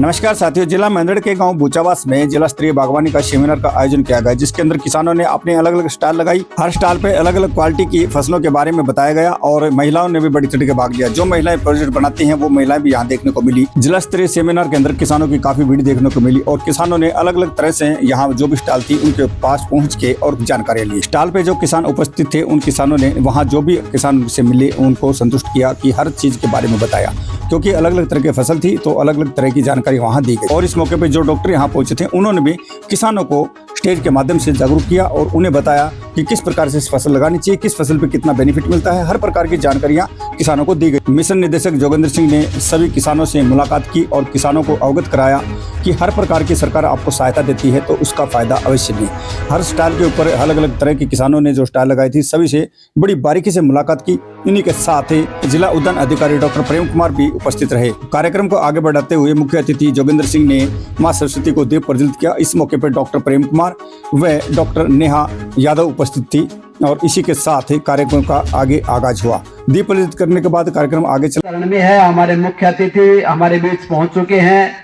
नमस्कार साथियों, जिला मेंढड़ के गांव बूचावास में जिला स्तरीय बागवानी का सेमिनार का आयोजन किया गया, जिसके अंदर किसानों ने अपने अलग अलग स्टॉल लगाई। हर स्टॉल पे अलग अलग क्वालिटी की फसलों के बारे में बताया गया और महिलाओं ने भी बड़ी चढ़ के भाग लिया। जो महिलाएं प्रोजेक्ट बनाती हैं वो महिलाएं भी यहाँ देखने को मिली। जिला स्तरीय सेमिनार के अंदर किसानों की काफी भीड़ देखने को मिली और किसानों ने अलग अलग तरह से यहाँ जो भी स्टॉल थी उनके पास पहुँच के और जानकारी ली। स्टॉल पे जो किसान उपस्थित थे उन किसानों ने वहाँ जो भी किसान से मिले उनको संतुष्ट किया कि हर चीज के बारे में बताया, क्योंकि अलग अलग तरह की फसल थी तो अलग अलग तरह की जानकारी वहाँ दी गई। और इस मौके पे जो डॉक्टर यहाँ पहुंचे थे उन्होंने भी किसानों को स्टेज के माध्यम से जागरूक किया और उन्हें बताया कि किस प्रकार से फसल लगानी चाहिए, किस फसल पे कितना बेनिफिट मिलता है। हर प्रकार की जानकारियां किसानों को दी गई। मिशन निदेशक जोगेंद्र सिंह ने सभी किसानों से मुलाकात की और किसानों को अवगत कराया कि हर प्रकार की सरकार आपको सहायता देती है तो उसका फायदा अवश्य लें। हर स्टॉल के ऊपर अलग अलग तरह के किसानों ने जो स्टॉल लगाई थी सभी से बड़ी बारीकी से मुलाकात की। इन्हीं के साथ ही जिला उद्यान अधिकारी डॉक्टर प्रेम कुमार भी उपस्थित रहे। कार्यक्रम को आगे बढ़ाते हुए मुख्य अतिथि जोगेंद्र सिंह ने मां सरस्वती को दीप प्रज्वलित किया। इस मौके पर डॉक्टर प्रेम कुमार व डॉक्टर नेहा यादव उपस्थित थी और इसी के साथ ही कार्यक्रम का आगे आगाज हुआ। दीप प्रज्वलित करने के बाद कार्यक्रम आगे चल में है। हमारे मुख्य अतिथि हमारे बीच पहुंच चुके हैं,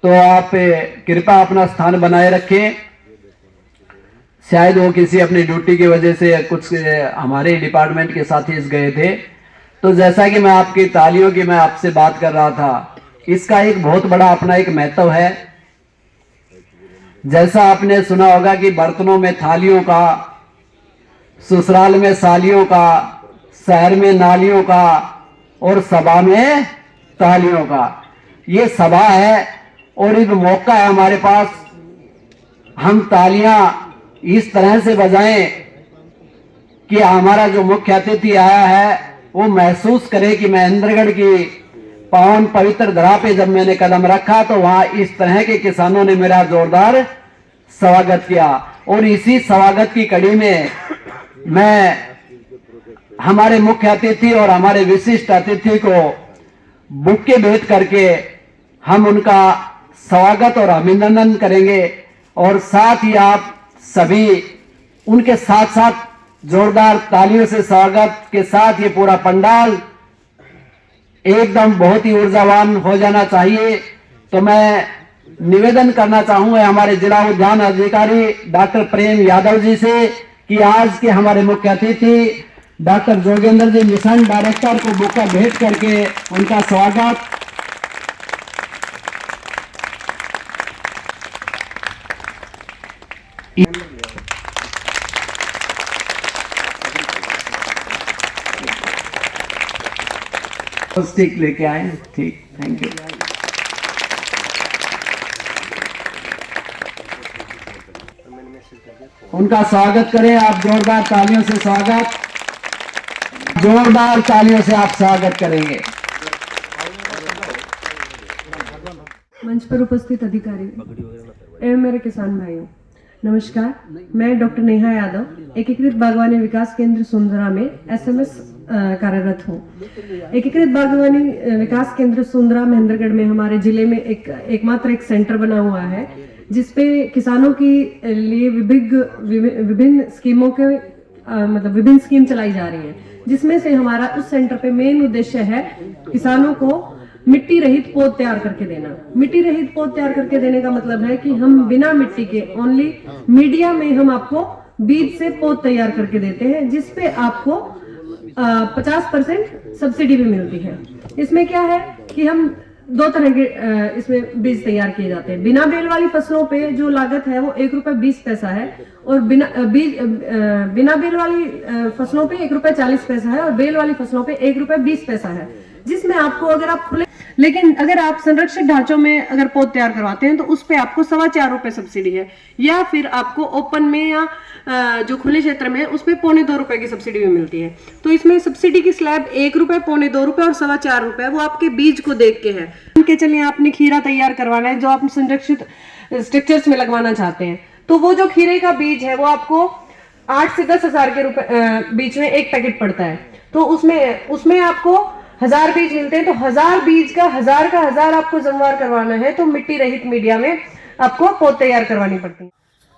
तो आप कृपया अपना स्थान बनाए रखें। शायद वो किसी अपनी ड्यूटी की वजह से कुछ हमारे डिपार्टमेंट के साथी गए थे। तो जैसा कि मैं आपकी तालियों की मैं आपसे बात कर रहा था, इसका एक बहुत बड़ा अपना एक महत्व है। जैसा आपने सुना होगा कि बर्तनों में थालियों का, ससुराल में सालियों का, शहर में नालियों का और सभा में तालियों का। ये सभा है और एक मौका है हमारे पास। हम तालियां इस तरह से बजाएं कि हमारा जो मुख्य अतिथि आया है वो महसूस करे कि महेंद्रगढ़ की पावन पवित्र धरा पे जब मैंने कदम रखा तो वहां इस तरह के किसानों ने मेरा जोरदार स्वागत किया। और इसी स्वागत की कड़ी में मैं हमारे मुख्य अतिथि और हमारे विशिष्ट अतिथि को बुके भेंट करके हम उनका स्वागत और अभिनंदन करेंगे। और साथ ही आप सभी उनके साथ साथ जोरदार तालियों से स्वागत के साथ ये पूरा पंडाल एकदम बहुत ही ऊर्जावान हो जाना चाहिए। तो मैं निवेदन करना चाहूंगा हमारे जिला उद्यान अधिकारी डॉक्टर प्रेम यादव जी से कि आज के हमारे मुख्य अतिथि डॉक्टर जोगेंद्र जी मिशन डायरेक्टर को बुका भेंट करके उनका स्वागत। स्टिक लेके आए, ठीक, थैंक यू। उनका स्वागत करें आप, जोरदार तालियों से स्वागत, जोरदार तालियों से आप स्वागत करेंगे। मंच पर उपस्थित अधिकारी एवं मेरे किसान भाइयों, नमस्कार। मैं डॉक्टर नेहा यादव एकीकृत बागवानी विकास केंद्र सुंदरा में एसएमएस कार्यरत हूँ। एकीकृत बागवानी विकास केंद्र सुंदरा महेंद्रगढ़ में हमारे जिले में एकमात्र एक सेंटर बना हुआ है जिसपे किसानों की लिए विभिन्न स्कीमों के विभिन्न स्कीम चलाई जा रही है, जिसमें से हमारा उस सेंटर पे मेन उद्देश्य है किसानों को मिट्टी रहित पौध तैयार करके देना। मिट्टी रहित पौध तैयार करके देने का मतलब है कि हम बिना मिट्टी के ओनली मीडिया में हम आपको बीज से पौध तैयार करके देते हैं, जिसपे आपको 50% सब्सिडी भी मिलती है। इसमें क्या है कि हम दो तरह के इसमें बीज तैयार किए जाते हैं। बिना बेल वाली फसलों पे जो लागत है वो ₹1.20 है और बिना बेल वाली फसलों पे ₹1.40 है और बेल वाली फसलों पे ₹1.20 है, जिसमें आपको अगर आप खुले लेकिन अगर आप संरक्षित ढांचों में अगर पौध तैयार करवाते हैं तो उस पे आपको ₹4.25 सब्सिडी है, या फिर आपको ओपन में या जो खुले क्षेत्र में उस पे ₹2.25 की सब्सिडी भी मिलती है। तो इसमें सब्सिडी की स्लैब ₹1, ₹2.25 और ₹4.25 वो आपके बीज को देख के है। उनके चलिए आपने खीरा तैयार करवाना है जो आप संरक्षित स्ट्रक्चर्स में लगवाना चाहते हैं, तो वो जो खीरे का बीज है वो आपको 8 से 10 हजार के बीच में एक पैकेट पड़ता है। तो उसमें आपको 1000 बीज मिलते हैं। तो 1000 बीज का 1000 आपको जमवार करवाना है तो मिट्टी रहित मीडिया में आपको पौध तैयार करवानी पड़ती है।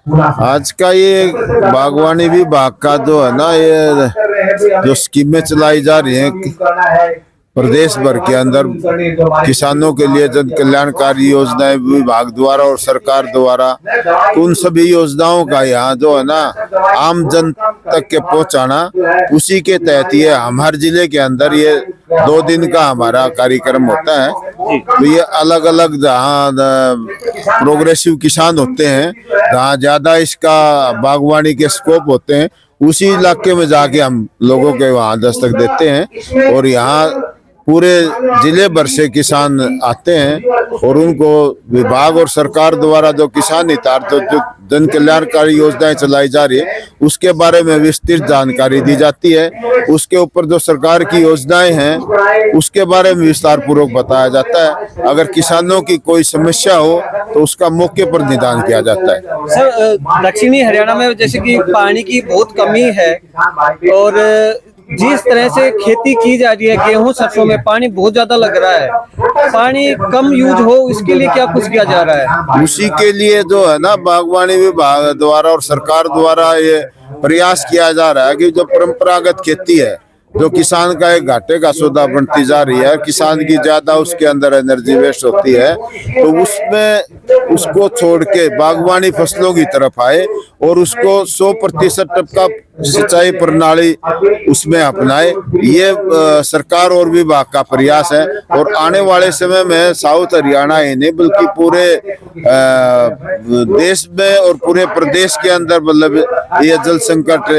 आज का ये बागवानी विभाग का जो है ना, ये जो स्कीमें चलाई जा रही हैं प्रदेश भर के अंदर किसानों के लिए जन कल्याणकारी योजनाएं विभाग द्वारा और सरकार द्वारा, उन सभी योजनाओं का यहाँ जो है ना आम जन तक के पहुँचाना, उसी के तहत ये हम हर जिले के अंदर ये 2 दिन का हमारा कार्यक्रम होता है। तो ये अलग अलग जहाँ प्रोग्रेसिव किसान होते हैं, जहाँ ज्यादा इसका बागवानी के स्कोप होते हैं, उसी इलाके में जाके हम लोगों के वहाँ दस्तक देते हैं और यहाँ पूरे जिले भर से किसान आते हैं और उनको विभाग और सरकार द्वारा जो किसान हितार्थ जो जन कल्याणकारी योजनाएं चलाई जा रही है उसके बारे में विस्तृत जानकारी दी जाती है। उसके ऊपर जो सरकार की योजनाएं हैं उसके बारे में विस्तार पूर्वक बताया जाता है। अगर किसानों की कोई समस्या हो तो उसका मौके पर निदान किया जाता है। सर, दक्षिणी हरियाणा में जैसे कि पानी की बहुत कमी है और जिस तरह से खेती की जा रही है गेहूं सरसों में पानी बहुत ज्यादा लग रहा है, पानी कम यूज हो इसके लिए क्या कुछ किया जा रहा है? उसी के लिए जो है ना बागवानी विभाग द्वारा और सरकार द्वारा ये प्रयास किया जा रहा है कि जो परंपरागत खेती है, जो किसान का एक घाटे का सौदा बनती जा रही है, किसान की ज्यादा उसके अंदर एनर्जी वेस्ट होती है, तो उसमें उसको छोड़ के बागवानी फसलों की तरफ आए और उसको 100% टपका सिंचाई प्रणाली उसमें अपनाए। ये सरकार और विभाग का प्रयास है और आने वाले समय में साउथ हरियाणा ही नहीं बल्कि पूरे देश में और पूरे प्रदेश के अंदर मतलब ये जल संकट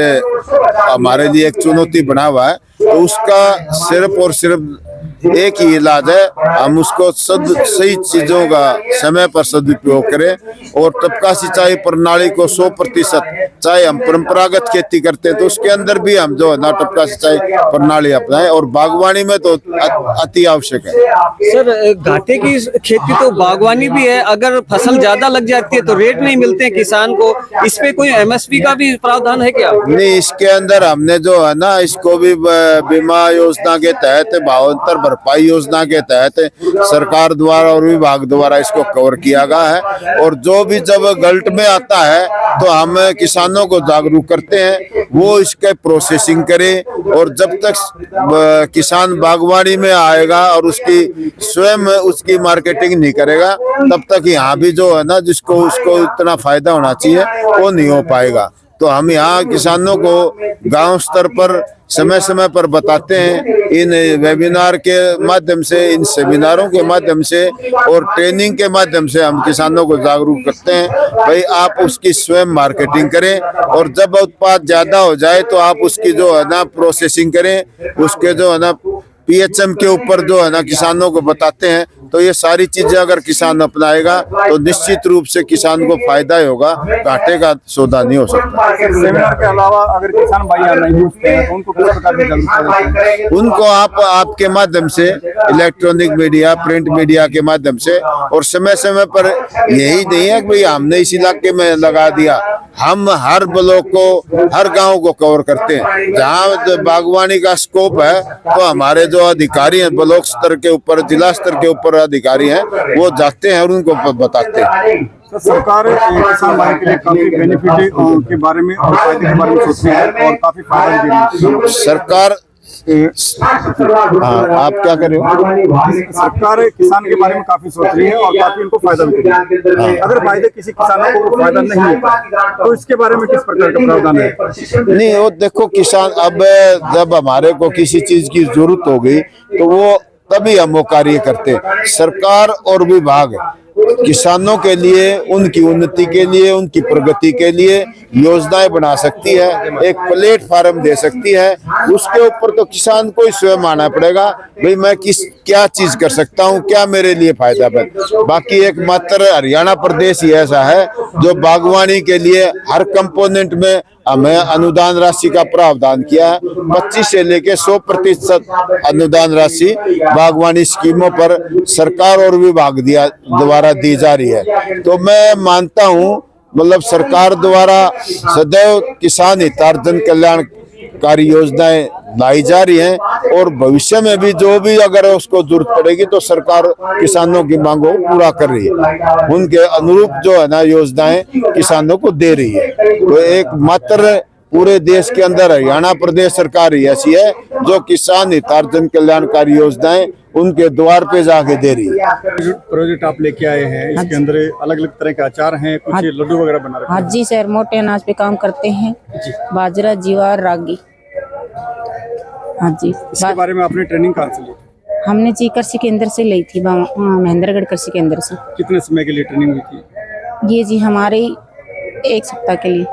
हमारे लिए एक चुनौती बना हुआ है। तो उसका सिर्फ और सिर्फ एक ही इलाज है, हम उसको सही चीजों का समय पर सदुपयोग करें और टपका सिंचाई प्रणाली को 100%, चाहे हम परंपरागत खेती करते हैं तो उसके अंदर भी हम जो है ना टपका सिंचाई प्रणाली अपनाएं और बागवानी में तो अति आवश्यक है। सर, घाटे की खेती तो बागवानी भी है, अगर फसल ज्यादा लग जाती है तो रेट नहीं मिलते हैं किसान को, इस पे कोई MSP का भी प्रावधान है क्या? नहीं, इसके अंदर हमने जो है ना इसको भी बीमा योजना के तहत, भावांतर भरपाई योजना के तहत सरकार द्वारा और विभाग द्वारा इसको कवर किया गया है। और जो भी जब गलत में आता है तो हम किसानों को जागरूक करते हैं वो इसके प्रोसेसिंग करें और जब तक किसान बागवानी में आएगा और उसकी स्वयं उसकी मार्केटिंग नहीं करेगा तब तक यहाँ भी जो है ना जिसको उसको इतना फायदा होना चाहिए वो नहीं हो पाएगा। तो हम यहाँ किसानों को गांव स्तर पर समय समय पर बताते हैं, इन वेबिनार के माध्यम से, इन सेमिनारों के माध्यम से और ट्रेनिंग के माध्यम से हम किसानों को जागरूक करते हैं भाई आप उसकी स्वयं मार्केटिंग करें और जब उत्पाद ज्यादा हो जाए तो आप उसकी जो है ना प्रोसेसिंग करें, उसके जो है ना PHM के ऊपर जो है ना किसानों को बताते हैं। तो ये सारी चीजें अगर किसान अपनाएगा तो निश्चित रूप से किसान को फायदा ही होगा, घाटे का सौदा नहीं हो सकता। सेमिनार के अलावा अगर किसान भाई नहीं पूछते हैं तो उनको किस प्रकार की जागरूकता? उनको आप आपके माध्यम से, इलेक्ट्रॉनिक मीडिया, प्रिंट मीडिया के माध्यम से, और समय समय पर यही नहीं है कि भाई हमने इस इलाके में लगा दिया, हम हर ब्लॉक को, हर गांव को कवर करते हैं। जहाँ बागवानी का स्कोप है तो हमारे जो अधिकारी हैं ब्लॉक स्तर के ऊपर, जिला स्तर के ऊपर अधिकारी हैं, वो जाते हैं और उनको बताते हैं। तो सरकार किसान भाई के लिए काफी बेनिफिट के बारे में और फायदे के बारे में सोचती है और काफी फायदा दे रही है सरकार। हाँ, आप क्या कर रहे हो? सरकार किसान के बारे में काफी सोच रही है और काफी उनको फायदा भी दे रही है। अगर फायदे किसी किसानों को फायदा नहीं होता तो इसके बारे में किस प्रकार का प्रावधान है? नहीं, वो देखो किसान अब जब हमारे को किसी चीज की जरूरत हो गई तो वो तभी हम वो कार्य करते हैं। सरकार और विभाग किसानों के लिए, उनकी उन्नति के लिए, उनकी प्रगति के लिए योजनाएं बना सकती है, एक प्लेटफार्म दे सकती है। उसके ऊपर तो किसान को ही स्वयं आना पड़ेगा भाई मैं क्या चीज कर सकता हूँ, क्या मेरे लिए फायदा है। बाकी एक मात्र हरियाणा प्रदेश ही ऐसा है जो बागवानी के लिए हर कंपोनेंट में हमें अनुदान राशि का प्रावधान किया है। 25 से लेके 100% अनुदान राशि बागवानी स्कीमों पर सरकार और विभाग द्वारा दी जा रही है। तो मैं मानता हूं मतलब सरकार द्वारा सदैव किसान हितार्थ जन कल्याणकारी योजनाएं लाई जा रही हैं और भविष्य में भी जो भी अगर उसको जरूरत पड़ेगी तो सरकार किसानों की मांगों को पूरा कर रही है, उनके अनुरूप जो है ना योजनाएं किसानों को दे रही है। तो एक मात्र पूरे देश के अंदर हरियाणा प्रदेश सरकार ही ऐसी है जो किसान हितार्जन कल्याणकारी योजनाएं उनके द्वार पे जाके दे रही है। प्रोजेक्ट आप लेके आए हैं, इसके अंदर अलग अलग तरह के अचार हैं, कुछ लड्डू वगैरह बना रखे हाँ जी सर, मोटे अनाज पे काम करते हैं, बाजरा, ज्वार, रागी। हाँ जी। इसके बारे में आपने ट्रेनिंग कहाँ से ली? हमने जी कृषि केंद्र से ली थी, महेंद्रगढ़ कृषि केंद्र से। कितने समय के लिए ट्रेनिंग हुई थी? ये जी हमारे 1 सप्ताह के लिए।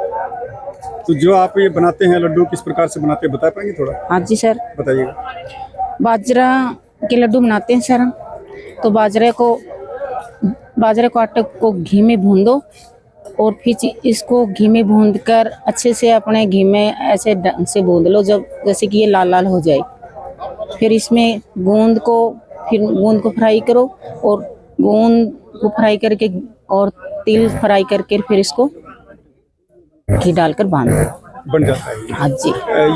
तो जो आप ये बनाते हैं लड्डू किस प्रकार से बनाते हैं बता पाएंगे थोड़ा? हाँ जी सर, बताइएगा। बाजरा के लड्डू बनाते हैं सर हम। तो बाजरे को आटे को घी में भून दो और फिर इसको घी में भून कर अच्छे से अपने घी में ऐसे ढंग से भून लो जब जैसे कि ये लाल लाल हो जाए। फिर इसमें गोंद को फ्राई करो और गोंद को फ्राई करके और तिल फ्राई करके फिर इसको घी डालकर बांध दो, बन जाता है। हाँ जी।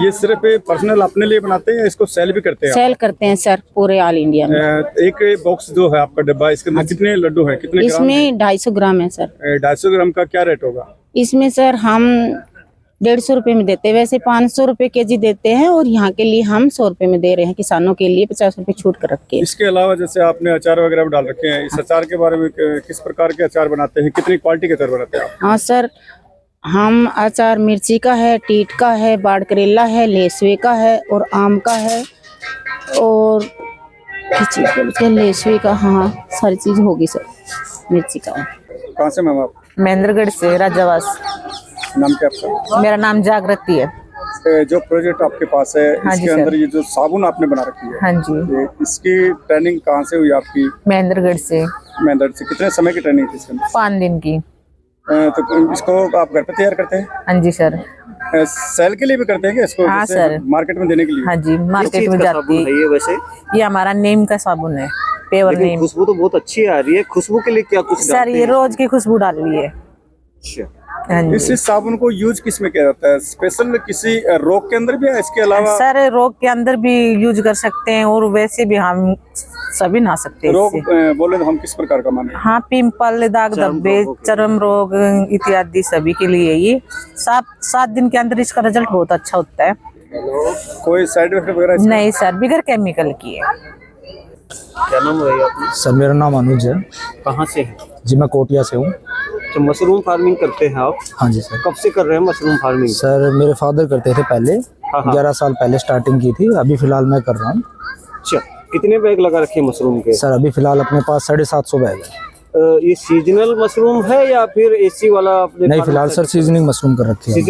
ये सिर्फ पर्सनल अपने लिए बनाते हैं, इसको सेल भी करते हैं? सेल करते हैं सर पूरे ऑल इंडिया में। एक बॉक्स जो है आपका डिब्बा, इसके अंदर कितने लड्डू है, कितने ग्राम? इसमें 250 ग्राम है सर। 250 ग्राम का क्या रेट होगा? इसमें सर हम 150 रुपए में देते हैं, वैसे 500 रुपए केजी देते हैं और यहाँ के लिए हम 100 रुपए में दे रहे हैं, किसानों के लिए 50 रुपए छूट कर रखे। इसके अलावा जैसे आपने अचार वगैरह भी डाल रखे हैं, इस अचार के बारे में किस प्रकार के अचार बनाते हैं, कितनी क्वालिटी के अचार बनाते हैं आप? हाँ सर, हम अचार मिर्ची का है, टीट का है, बाड़ करेला है, लेसवे का है और आम का है और लेसवे का। हाँ सारी चीज होगी सर। मिर्ची का। कहाँ से मैम आप? महेंद्रगढ़ से, राजावास। नाम क्या आपका? मेरा नाम जागृति है। जो प्रोजेक्ट आपके पास है, हाँ इसके जी अंदर ये जो साबुन आपने बना रखी है, हाँ जी, इसकी ट्रेनिंग कहाँ से हुई आपकी? महेंद्रगढ़ से। महेंद्र से। कितने समय की ट्रेनिंग थी इसके अंदर? 5 दिन की। तो इसको आप घर पे तैयार करते हैं? हाँ जी सर। सेल के लिए भी करते हैं क्या इसको? हाँ जैसे सर। मार्केट में देने के लिए? हाँ जी, मार्केट में जाती है। ये वैसे ये हमारा नीम का साबुन है, पेवर नीम। खुशबू तो बहुत अच्छी आ रही है। खुशबू के लिए क्या कुछ सर ये रोज की खुशबू डाल ली है। हाँ जी। इस साबुन को यूज किस में किया जाता है? स्पेशल किसी रोग के अंदर भी है इसके अलावा? सर रोग के अंदर भी यूज कर सकते हैं और वैसे भी हम सभी नहा सकते हैं रोग इससे। बोले तो हम किस प्रकार का माने? हाँ, पिंपल, दाग धब्बे, चर्म रोग इत्यादि सभी के लिए ये 7 दिन के अंदर इसका रिजल्ट बहुत अच्छा होता है। कोई साइड इफेक्ट वगैरह? नहीं सर, बिगर केमिकल की है। क्या नाम है आपका? सर मेरा नाम अनुज है कहाँ से है? जी, मैं कोटिया से हूँ। तो मशरूम फार्मिंग करते हैं आप? हाँ जी सर। कब से कर रहे हैं मशरूम फार्मिंग? सर मेरे फादर करते थे पहले, हाँ। 11 साल पहले स्टार्टिंग की थी, अभी फिलहाल मैं कर रहा हूँ। अच्छा, कितने बैग लगा रखे हैं मशरूम के? सर अभी फिलहाल अपने पास 750 बैग है। ये सीजनल मशरूम है या फिर एसी वाला? अपने नहीं, फिलहाल सर सीजनिंग मशरूम कर रखी है।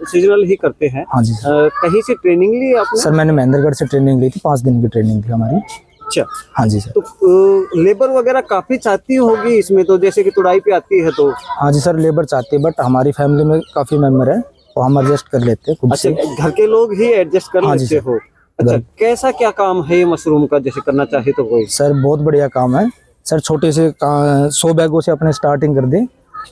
सीजनल ही करते हैं? हाँ जी सर। कहीं से ट्रेनिंग ली आपने? सर मैंने महेंद्रगढ़ से ट्रेनिंग ली थी, 5 दिन की ट्रेनिंग थी हमारी। अच्छा। हाँ जी सर। तो लेबर वगैरह काफी चाहती होगी इसमें, तो जैसे कि तुड़ाई पे आती है तो? हाँ जी सर, लेबर चाहती है बट हमारी फैमिली में काफ़ी मेम्बर है तो हम एडजस्ट कर लेते हैं खुद अच्छा, से। घर के लोग ही एडजस्ट कर हाँ जी लेते सर। हो? अच्छा, कैसा क्या काम है ये मशरूम का, जैसे करना चाहे तो कोई? सर बहुत बढ़िया काम है सर, छोटे से 100 बैगों से अपने स्टार्टिंग कर दें,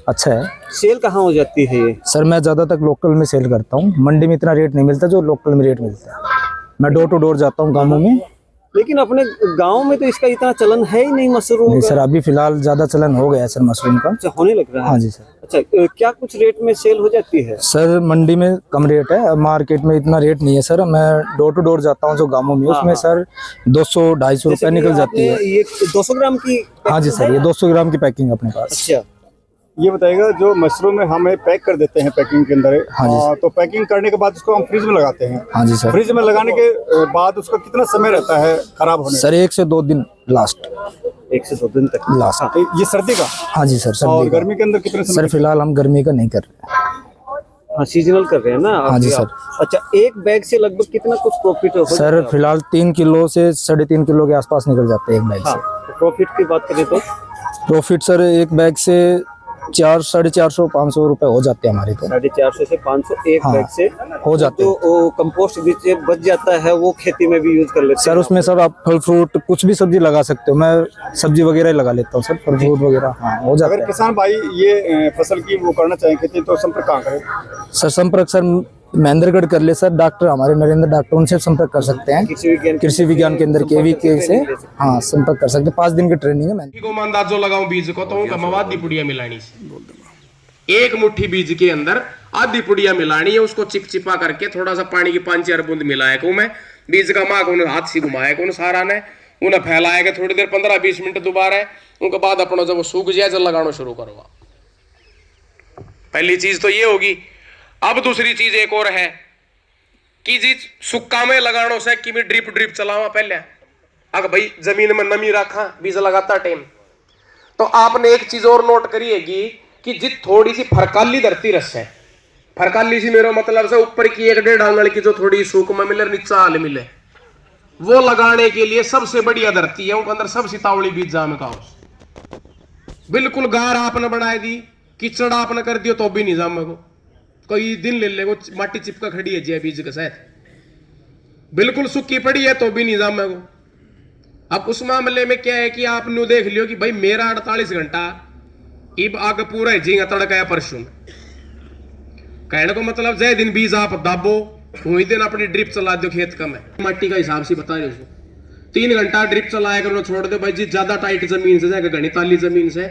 अच्छा है। सेल कहाँ हो जाती है ये? सर मैं ज़्यादा तक लोकल में सेल करता हूँ, मंडी में इतना रेट नहीं मिलता जो लोकल में रेट मिलता है। मैं डोर टू डोर जाता हूँ गाँवों में। लेकिन अपने गांव में तो इसका इतना चलन है ही नहीं मशरूम नहीं का। सर, अभी फिलहाल ज़्यादा चलन हो गया है सर मशरूम का। अच्छा, होने लग रहा है? हाँ जी सर। अच्छा, क्या कुछ रेट में सेल हो जाती है? सर मंडी में कम रेट है, मार्केट में इतना रेट नहीं है सर। मैं डोर टू डोर जाता हूँ जो गाँवों में, उसमें सर 200-250 रुपये निकल जाती है। ये 200 ग्राम की? हाँ जी सर, ये 200 ग्राम की पैकिंग अपने पास। अच्छा, ये बताइएगा, जो मशरूम है हमें पैक कर देते हैं पैकिंग के अंदर, हाँ जी। तो पैकिंग करने के बाद उसको हम फ्रिज में लगाते हैं। हाँ जी सर। फ्रिज में लगाने के बाद उसका कितना समय रहता है खराब होने सर 1 से 2 दिन लास्ट। 1 से 2 दिन तक लास्ट। का? ये सर्दी का? हाँ जी सर। और सर्दी का। गर्मी के अंदर कितने समय? सर फिलहाल हम गर्मी का नहीं कर रहे। हाँ, सीजनल कर रहे हैं ना? हाँ जी सर। अच्छा, एक बैग से लगभग कितना कुछ प्रॉफिट हो? सर फिलहाल 3 किलो से 3.5 किलो के आसपास निकल जाते हैं एक बैग से। प्रॉफिट की बात करें तो? प्रॉफिट सर एक बैग से 400-450-500 रुपए हो जाते हैं हमारे तो। 450 से 500 एक हाँ, बैग से हो जाते हैं। तो कंपोस्ट भी जो बच जाता है वो खेती में भी यूज कर लेते सर हैं? उसमें सर आप फल फ्रूट कुछ भी सब्जी लगा सकते हो, मैं सब्जी वगैरह ही लगा लेता हूँ सर, फल फ्रूट वगैरह। हाँ हो जाता अगर है। किसान भाई ये फसल की वो करना चाहें खेती, तो संपर्क कहाँ करें? सर संपर्क सर महेंद्रगढ़ कर ले सर, डॉक्टर हमारे नरेंद्र डॉक्टर, उनसे संपर्क कर सकते हैं। कृषि विज्ञान केंद्र KVK से हाँ संपर्क कर सकते हैं। 5 दिन की ट्रेनिंग है। को मैं अंदाजो लगाऊं बीज को, तो उनका मवाद दी पुड़िया मिलानी से 1 मुट्ठी बीज के अंदर आधी पुड़िया मिलानी है, उसको चिपचिपा करके थोड़ा सा पानी की 5-4 बूंद मिलाया को मैं बीज का माँ को हाथ से घुमाया को सारा ने उन्हें फैलाएगा थोड़ी देर 15-20 मिनट दोबारा है। उनके बाद अपना जब वो सूख जाए जब लगाना शुरू करो। पहली चीज तो ये होगी। अब दूसरी चीज एक और है कि जी सुक्का में लगानों से कि मैं ड्रिप चलावा पहले। अगर भाई जमीन में नमी रखा बीज लगाता टाइम, तो आपने एक चीज और नोट करिएगी कि जी थोड़ी सी फरकाली धरती रस है। फरकाली सी मेरा मतलब से ऊपर की 1-1.5 आंगल की जो थोड़ी सूख में मिले नीचा हाल मिले, वो लगाने के लिए सबसे बढ़िया धरती है। उनके अंदर सब सितावली बीज जाम का बिल्कुल गार आपने बनाए दी, कीचड़ आपने कर दियो तो भी नहीं जामे को, कोई दिन ले ले वो माटी चिपका खड़ी है जी बीज के साथ, बिल्कुल सूखी पड़ी है तो भी नहीं जामे को। अब उस मामले में क्या है कि आपने देख लियो कि भाई मेरा 48 घंटा इब आगे पूरा झींगा तड़का है परसों में। कहने को मतलब जय दिन बीज आप दाबो वही दिन अपनी ड्रिप चला दो खेत का। मैं मट्टी का हिसाब से बता रही हूँ 3 घंटा ड्रिप चलाया करो छोड़ दो भाई जी। ज्यादा टाइट जमीन से जाएगा घनी ताली जमीन से